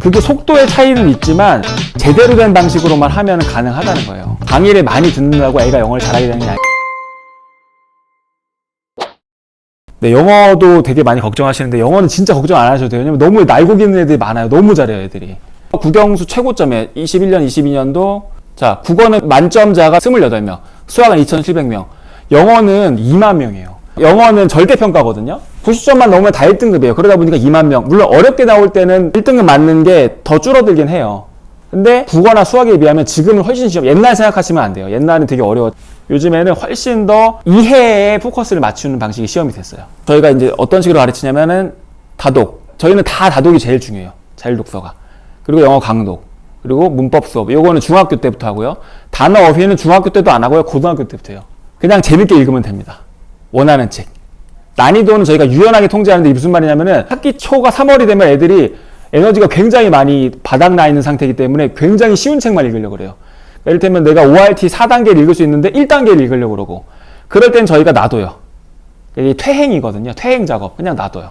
그게 속도의 차이는 있지만 제대로 된 방식으로만 하면 가능하다는 거예요. 강의를 많이 듣는다고 애가 영어를 잘하게 되는 게 아니에요. 네, 영어도 되게 많이 걱정하시는데 영어는 진짜 걱정 안 하셔도 돼요. 왜냐면 너무 날고 기는 애들이 많아요. 너무 잘해요, 애들이. 국영수 최고점에 21년, 22년도 자, 국어는 만점자가 28명, 수학은 2,700명, 영어는 2만 명이에요. 영어는 절대평가거든요. 90점만 넘으면 다 1등급이에요. 그러다 보니까 2만 명. 물론 어렵게 나올 때는 1등급 맞는 게 더 줄어들긴 해요. 근데 국어나 수학에 비하면 지금은 훨씬 시험, 옛날 생각하시면 안 돼요. 옛날은 되게 어려워. 요즘에는 훨씬 더 이해에 포커스를 맞추는 방식이 시험이 됐어요. 저희가 이제 어떤 식으로 가르치냐면은 다독. 저희는 다 다독이 제일 중요해요. 자율독서가. 그리고 영어 강독. 그리고 문법 수업. 요거는 중학교 때부터 하고요. 단어 어휘는 중학교 때도 안 하고요. 고등학교 때부터 해요. 그냥 재밌게 읽으면 됩니다. 원하는 책. 난이도는 저희가 유연하게 통제하는데 이게 무슨 말이냐면은 학기 초가 3월이 되면 애들이 에너지가 굉장히 많이 바닥나 있는 상태이기 때문에 굉장히 쉬운 책만 읽으려고 그래요. 예를 들면 내가 ORT 4단계를 읽을 수 있는데 1단계를 읽으려고 그러고 그럴 땐 저희가 놔둬요. 이게 퇴행이거든요. 퇴행 작업. 그냥 놔둬요.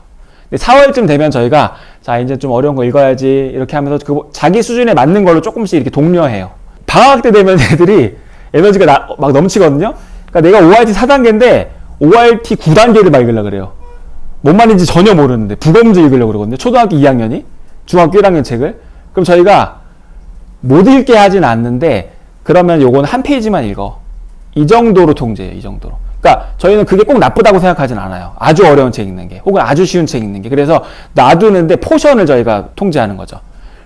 근데 4월쯤 되면 저희가 자 이제 좀 어려운 거 읽어야지 이렇게 하면서 그 자기 수준에 맞는 걸로 조금씩 이렇게 독려해요. 방학 때 되면 애들이 에너지가 막 넘치거든요. 그러니까 내가 ORT 4단계인데 ORT 9단계를 막 읽으려고 그래요. 뭔 말인지 전혀 모르는데 국어문제 읽으려고 그러거든요. 초등학교 2학년이 중학교 1학년 책을. 그럼 저희가 못 읽게 하진 않는데 그러면 요거는 한 페이지만 읽어. 이 정도로 통제해요. 이 정도로. 그러니까 저희는 그게 꼭 나쁘다고 생각하진 않아요. 아주 어려운 책 읽는 게 혹은 아주 쉬운 책 읽는 게. 그래서 놔두는데 포션을 저희가 통제하는 거죠.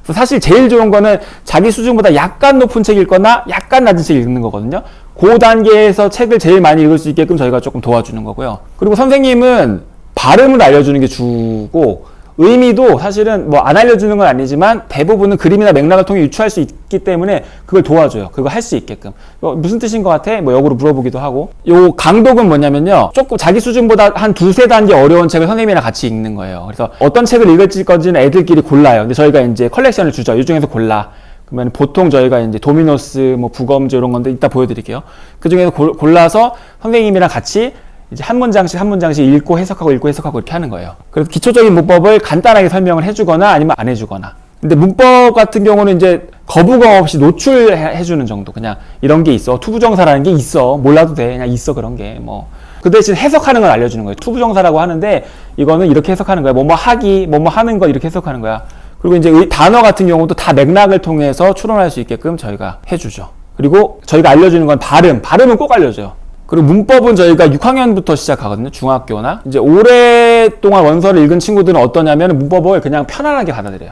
그래서 사실 제일 좋은 거는 자기 수준보다 약간 높은 책 읽거나 약간 낮은 책 읽는 거거든요. 그 단계에서 책을 제일 많이 읽을 수 있게끔 저희가 조금 도와주는 거고요. 그리고 선생님은 발음을 알려주는 게 주고 의미도 사실은 뭐 안 알려주는 건 아니지만 대부분은 그림이나 맥락을 통해 유추할 수 있기 때문에 그걸 도와줘요. 그거 할 수 있게끔. 무슨 뜻인 것 같아? 뭐 역으로 물어보기도 하고. 요 강독은 뭐냐면요. 조금 자기 수준보다 한 두세 단계 어려운 책을 선생님이랑 같이 읽는 거예요. 그래서 어떤 책을 읽을 건지는 애들끼리 골라요. 근데 저희가 이제 컬렉션을 주죠. 이 중에서 골라. 그러면 보통 저희가 이제 도미노스, 뭐 부검제 이런 건데 이따 보여드릴게요. 그 중에서 골라서 선생님이랑 같이 이제 한 문장씩 읽고 해석하고 이렇게 하는 거예요. 그래서 기초적인 문법을 간단하게 설명을 해주거나 아니면 안 해주거나. 근데 문법 같은 경우는 이제 거부감 없이 노출해주는 정도. 그냥 이런 게 있어. 투부정사라는 게 있어. 몰라도 돼. 그냥 있어. 그런 게 뭐. 그 대신 해석하는 걸 알려주는 거예요. 투부정사라고 하는데 이거는 이렇게 해석하는 거야. 뭐뭐 하기, 뭐뭐 하는 거 이렇게 해석하는 거야. 그리고 이제 단어 같은 경우도 다 맥락을 통해서 추론할 수 있게끔 저희가 해주죠. 그리고 저희가 알려주는 건 발음은 꼭 알려줘요. 그리고 문법은 저희가 6학년부터 시작하거든요. 중학교나. 이제 오랫동안 원서를 읽은 친구들은 어떠냐면 문법을 그냥 편안하게 받아들여요.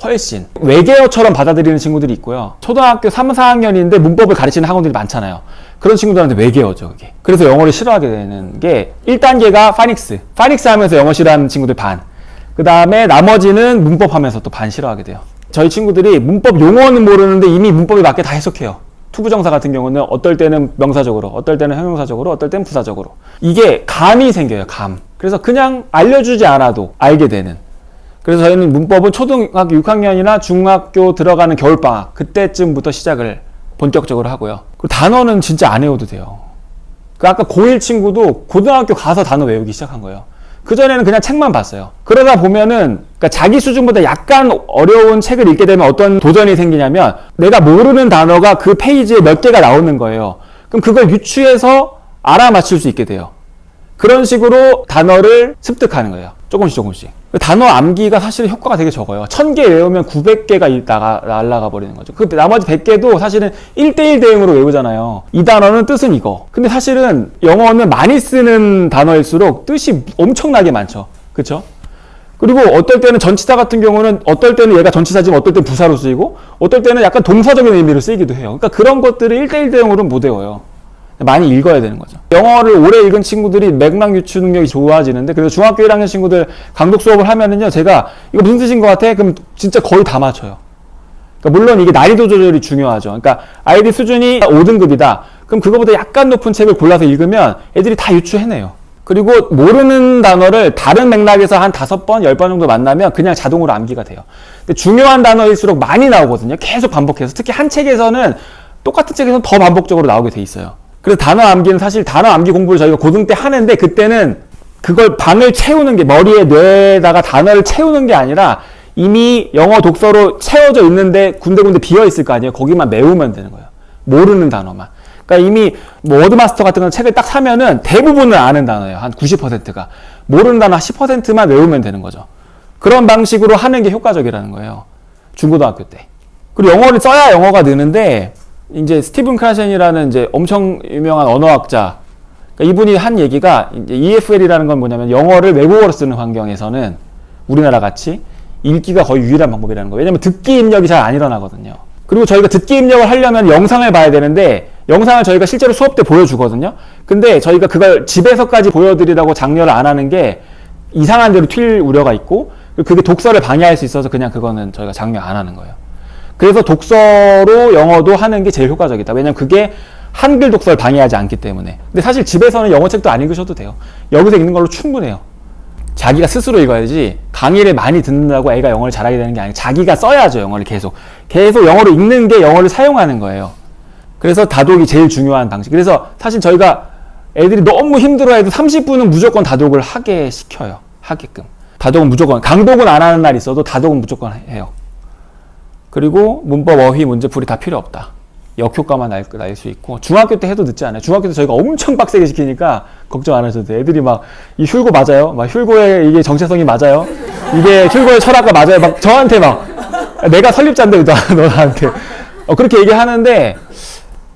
훨씬. 외계어처럼 받아들이는 친구들이 있고요. 초등학교 3, 4학년인데 문법을 가르치는 학원들이 많잖아요. 그런 친구들한테 외계어죠, 그게. 그래서 영어를 싫어하게 되는 게 1단계가 파닉스. 파닉스 하면서 영어 싫어하는 친구들 반. 그 다음에 나머지는 문법 하면서 또 반 싫어하게 돼요. 저희 친구들이 문법 용어는 모르는데 이미 문법에 맞게 다 해석해요. 투부정사 같은 경우는 어떨 때는 명사적으로, 어떨 때는 형용사적으로, 어떨 때는 부사적으로. 이게 감이 생겨요, 감. 그래서 그냥 알려주지 않아도 알게 되는. 그래서 저희는 문법은 초등학교 6학년이나 중학교 들어가는 겨울방학, 그때쯤부터 시작을 본격적으로 하고요. 그리고 단어는 진짜 안 외워도 돼요. 그 아까 고1 친구도 고등학교 가서 단어 외우기 시작한 거예요. 그전에는 그냥 책만 봤어요. 그러다 보면은, 그러니까 자기 수준보다 약간 어려운 책을 읽게 되면 어떤 도전이 생기냐면, 내가 모르는 단어가 그 페이지에 몇 개가 나오는 거예요. 그럼 그걸 유추해서 알아맞힐 수 있게 돼요. 그런 식으로 단어를 습득하는 거예요. 조금씩. 단어 암기가 사실 효과가 되게 적어요. 1000개 외우면 900개가 날아가 버리는 거죠. 그 나머지 100개도 사실은 1대1 대응으로 외우잖아요. 이 단어는 뜻은 이거. 근데 사실은 영어는 많이 쓰는 단어일수록 뜻이 엄청나게 많죠. 그쵸? 그리고 어떨 때는 전치사 같은 경우는 어떨 때는 얘가 전치사지만 어떨 때는 부사로 쓰이고 어떨 때는 약간 동사적인 의미로 쓰이기도 해요. 그러니까 그런 것들을 1대1 대응으로는 못 외워요. 많이 읽어야 되는 거죠. 영어를 오래 읽은 친구들이 맥락 유추 능력이 좋아지는데, 그래서 중학교 1학년 친구들 강독 수업을 하면은요, 제가 이거 무슨 뜻인 것 같아? 그럼 진짜 거의 다 맞춰요. 그러니까 물론 이게 난이도 조절이 중요하죠. 그러니까 아이들 수준이 5등급이다. 그럼 그거보다 약간 높은 책을 골라서 읽으면 애들이 다 유추해내요. 그리고 모르는 단어를 다른 맥락에서 한 5번, 10번 정도 만나면 그냥 자동으로 암기가 돼요. 근데 중요한 단어일수록 많이 나오거든요. 계속 반복해서. 특히 한 책에서는 똑같은 책에서는 더 반복적으로 나오게 돼 있어요. 그래서 단어 암기는 사실 단어 암기 공부를 저희가 고등 때 하는데 그때는 그걸 방을 채우는 게 머리에 뇌에다가 단어를 채우는 게 아니라 이미 영어 독서로 채워져 있는데 군데군데 비어 있을 거 아니에요. 거기만 메우면 되는 거예요. 모르는 단어만. 그러니까 이미 뭐 워드마스터 같은 거 책을 딱 사면은 대부분을 아는 단어예요. 한 90%가. 모르는 단어 10%만 외우면 되는 거죠. 그런 방식으로 하는 게 효과적이라는 거예요. 중고등학교 때. 그리고 영어를 써야 영어가 느는데, 이제 스티븐 크라센이라는 이제 엄청 유명한 언어학자, 그러니까 이분이 한 얘기가, 이제 EFL이라는 건 뭐냐면 영어를 외국어로 쓰는 환경에서는 우리나라 같이 읽기가 거의 유일한 방법이라는 거예요. 왜냐면 듣기 입력이 잘 안 일어나거든요. 그리고 저희가 듣기 입력을 하려면 영상을 봐야 되는데, 영상을 저희가 실제로 수업 때 보여주거든요. 근데 저희가 그걸 집에서까지 보여드리라고 장려를 안 하는 게 이상한 대로 튈 우려가 있고, 그게 독서를 방해할 수 있어서 그냥 그거는 저희가 장려 안 하는 거예요. 그래서 독서로 영어도 하는 게 제일 효과적이다. 왜냐면 그게 한글 독서를 방해하지 않기 때문에. 근데 사실 집에서는 영어 책도 안 읽으셔도 돼요. 여기서 읽는 걸로 충분해요. 자기가 스스로 읽어야지, 강의를 많이 듣는다고 애가 영어를 잘하게 되는 게 아니고 자기가 써야죠. 영어를 계속 영어로 읽는 게 영어를 사용하는 거예요. 그래서 다독이 제일 중요한 방식. 그래서 사실 저희가 애들이 너무 힘들어해도 30분은 무조건 다독을 하게 시켜요. 하게끔. 다독은 무조건, 강독은 안 하는 날 있어도 다독은 무조건 해요. 그리고 문법, 어휘, 문제풀이 다 필요 없다. 역효과만 날 수 있고, 중학교 때 해도 늦지 않아요. 중학교 때 저희가 엄청 빡세게 시키니까 걱정 안 하셔도 돼요. 애들이 막, 이 훌고 맞아요? 막 훌고의 이게 정체성이 맞아요? 이게 훌고의 철학과 맞아요? 막 저한테 막, 내가 설립자인데 너 나한테. 그렇게 얘기하는데,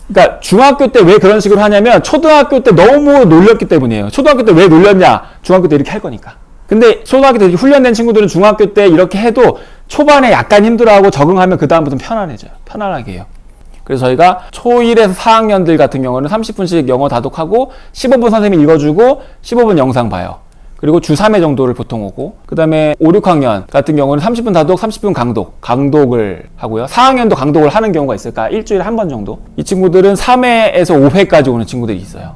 그러니까 중학교 때 왜 그런 식으로 하냐면 초등학교 때 너무 놀렸기 때문이에요. 초등학교 때 왜 놀렸냐? 중학교 때 이렇게 할 거니까. 근데 초등학교 때 이렇게 훈련된 친구들은 중학교 때 이렇게 해도 초반에 약간 힘들어하고 적응하면 그 다음부터는 편안해져요. 편안하게 해요. 그래서 저희가 초1에서 4학년들 같은 경우는 30분씩 영어 다독하고 15분 선생님이 읽어주고 15분 영상 봐요. 그리고 주 3회 정도를 보통 오고, 그 다음에 5, 6학년 같은 경우는 30분 다독, 30분 강독을 하고요. 4학년도 강독을 하는 경우가 있을까? 일주일에 한 번 정도? 이 친구들은 3회에서 5회까지 오는 친구들이 있어요.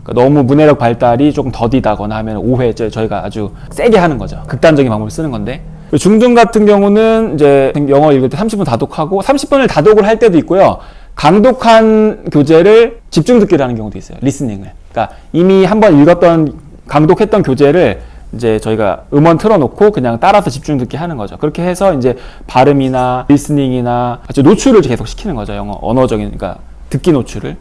그러니까 너무 문해력 발달이 조금 더디다거나 하면 5회째 저희가 아주 세게 하는 거죠. 극단적인 방법을 쓰는 건데. 중등 같은 경우는 이제 영어 읽을 때 30분 다독하고 30분을 다독을 할 때도 있고요. 강독한 교재를 집중 듣기를 하는 경우도 있어요. 리스닝을. 그러니까 이미 한번 읽었던 강독했던 교재를 이제 저희가 음원 틀어놓고 그냥 따라서 집중 듣기 하는 거죠. 그렇게 해서 이제 발음이나 리스닝이나 노출을 계속 시키는 거죠. 영어 언어적인, 그러니까 듣기 노출을.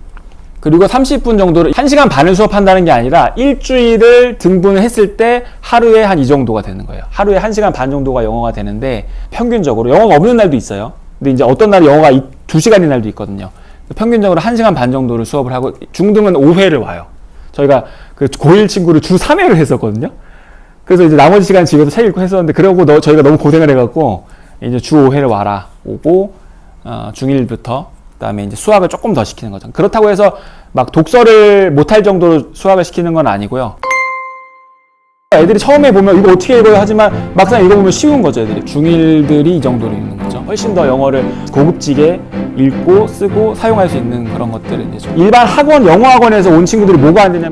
그리고 30분 정도를 1시간 반을 수업한다는 게 아니라 일주일을 등분을 했을 때 하루에 한 이 정도가 되는 거예요. 하루에 1시간 반 정도가 영어가 되는데, 평균적으로 영어가 없는 날도 있어요. 근데 이제 어떤 날은 영어가 2시간인 날도 있거든요. 평균적으로 1시간 반 정도를 수업을 하고, 중등은 5회를 와요. 저희가 그 고1 친구를 주 3회를 했었거든요. 그래서 이제 나머지 시간 집에서 책 읽고 했었는데, 그러고 저희가 너무 고생을 해갖고 이제 주 5회를 오고 중1부터 그다음에 이제 수학을 조금 더 시키는 거죠. 그렇다고 해서 막 독서를 못할 정도로 수학을 시키는 건 아니고요. 애들이 처음에 보면 이거 어떻게 읽어요 하지만 막상 읽어보면 쉬운 거죠. 애들이 중1들이 이 정도로 읽는 거죠. 훨씬 더 영어를 고급지게 읽고 쓰고 사용할 수 있는 그런 것들은 이제 일반 학원, 영어 학원에서 온 친구들이 뭐가 안 되냐면